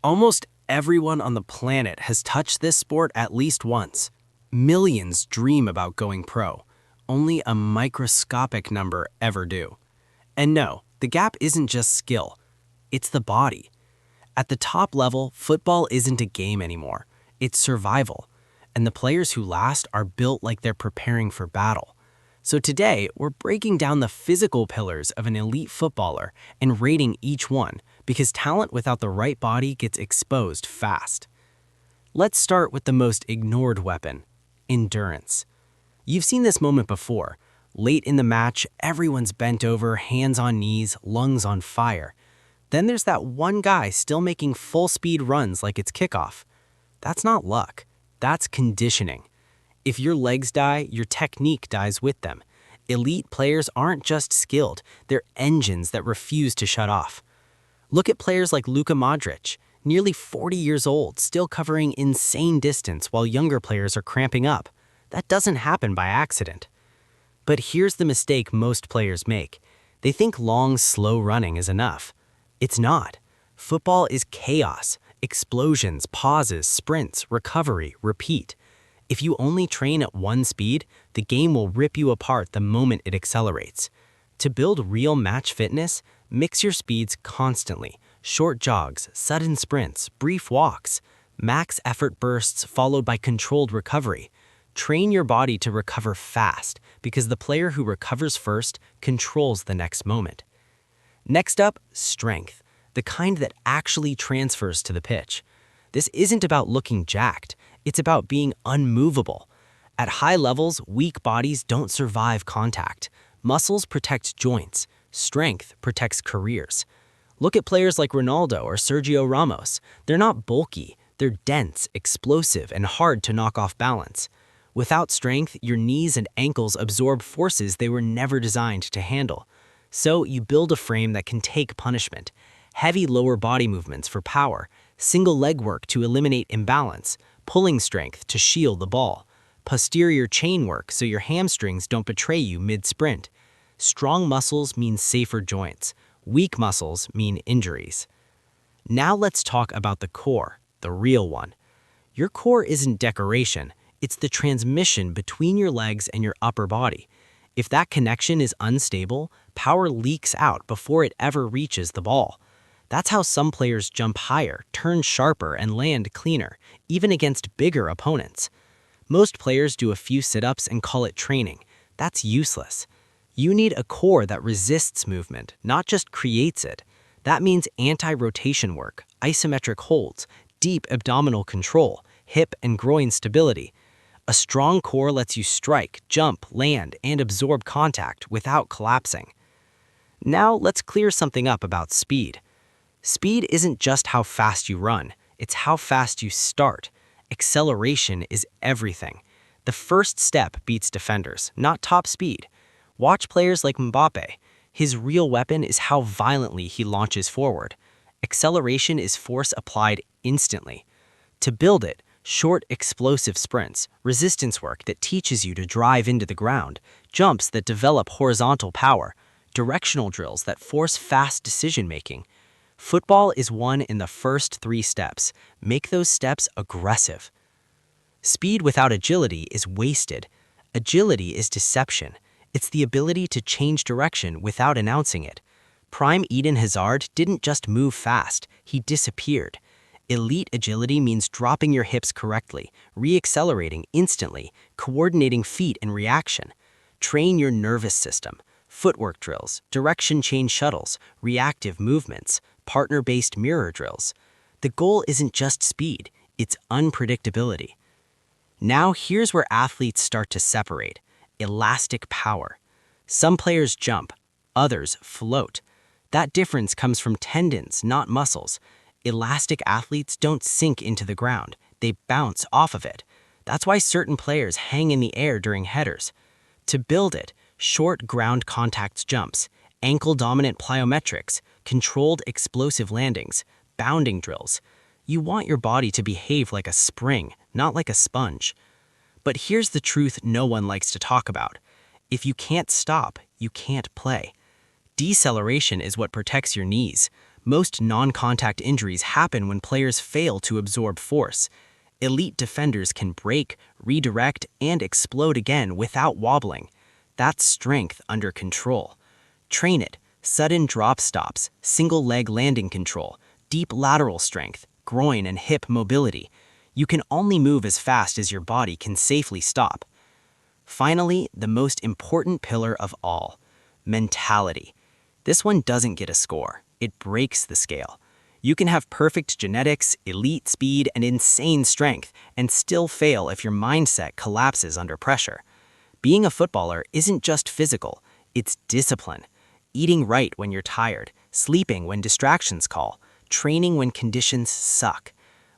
Almost everyone on the planet has touched this sport at least once. Millions dream about going pro. Only a microscopic number ever do. And no, the gap isn't just skill. It's the body. At the top level, football isn't a game anymore. It's survival. And the players who last are built like they're preparing for battle. So today, we're breaking down the physical pillars of an elite footballer and rating each one, because talent without the right body gets exposed fast. Let's start with the most ignored weapon, endurance. You've seen this moment before. Late in the match, everyone's bent over, hands on knees, lungs on fire. Then there's that one guy still making full-speed runs like it's kickoff. That's not luck. That's conditioning. If your legs die, your technique dies with them. Elite players aren't just skilled, they're engines that refuse to shut off. Look at players like Luka Modric, nearly 40 years old, still covering insane distance while younger players are cramping up. That doesn't happen by accident. But here's the mistake most players make. They think long, slow running is enough. It's not. Football is chaos, explosions, pauses, sprints, recovery, repeat. If you only train at one speed, the game will rip you apart the moment it accelerates. To build real match fitness, mix your speeds constantly. Short jogs, sudden sprints, brief walks, max effort bursts followed by controlled recovery. Train your body to recover fast, because the player who recovers first controls the next moment. Next up, strength, the kind that actually transfers to the pitch. This isn't about looking jacked, it's about being unmovable. At high levels, weak bodies don't survive contact. Muscles protect joints. Strength protects careers. Look at players like Ronaldo or Sergio Ramos. They're not bulky, they're dense, explosive, and hard to knock off balance. Without strength, your knees and ankles absorb forces they were never designed to handle. So you build a frame that can take punishment. Heavy lower body movements for power, single leg work to eliminate imbalance, pulling strength to shield the ball, posterior chain work so your hamstrings don't betray you mid-sprint. Strong muscles mean safer joints. Weak muscles mean injuries. Now let's talk about the core, the real one. Your core isn't decoration, it's the transmission between your legs and your upper body. If that connection is unstable, power leaks out before it ever reaches the ball. That's how some players jump higher, turn sharper, and land cleaner, even against bigger opponents. Most players do a few sit-ups and call it training. That's useless. You need a core that resists movement, not just creates it. That means anti-rotation work, isometric holds, deep abdominal control, hip and groin stability. A strong core lets you strike, jump, land, and absorb contact without collapsing. Now let's clear something up about speed. Speed isn't just how fast you run, it's how fast you start. Acceleration is everything. The first step beats defenders, not top speed. Watch players like Mbappe. His real weapon is how violently he launches forward. Acceleration is force applied instantly. To build it, short, explosive sprints, resistance work that teaches you to drive into the ground, jumps that develop horizontal power, directional drills that force fast decision-making. Football is won in the first 3 steps. Make those steps aggressive. Speed without agility is wasted. Agility is deception. It's the ability to change direction without announcing it. Prime Eden Hazard didn't just move fast, he disappeared. Elite agility means dropping your hips correctly, re-accelerating instantly, coordinating feet and reaction. Train your nervous system. Footwork drills, direction change shuttles, reactive movements, partner-based mirror drills. The goal isn't just speed, it's unpredictability. Now here's where athletes start to separate. Elastic power. Some players jump, others float. That difference comes from tendons, not muscles. Elastic athletes don't sink into the ground, they bounce off of it. That's why certain players hang in the air during headers. To build it, short ground contact jumps, ankle-dominant plyometrics, controlled explosive landings, bounding drills. You want your body to behave like a spring, not like a sponge. But here's the truth no one likes to talk about. If you can't stop, you can't play. Deceleration is what protects your knees, Most non-contact injuries happen when players fail to absorb force. Elite defenders can break, redirect, and explode again without wobbling. That's strength under control. Train it. Sudden drop stops, single leg landing control, deep lateral strength, groin and hip mobility. You can only move as fast as your body can safely stop. Finally, the most important pillar of all, mentality. This one doesn't get a score. It breaks the scale. You can have perfect genetics, elite speed, and insane strength, and still fail if your mindset collapses under pressure. Being a footballer isn't just physical, it's discipline. Eating right when you're tired, sleeping when distractions call, training when conditions suck.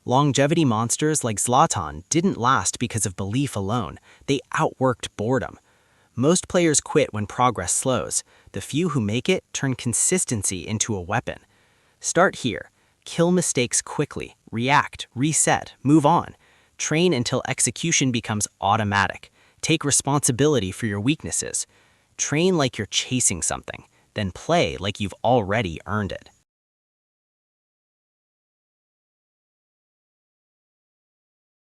Longevity monsters like Zlatan didn't last because of belief alone. They outworked boredom. Most players quit when progress slows. The few who make it turn consistency into a weapon. Start here. Kill mistakes quickly. React, reset, move on. Train until execution becomes automatic. Take responsibility for your weaknesses. Train like you're chasing something. Then play like you've already earned it.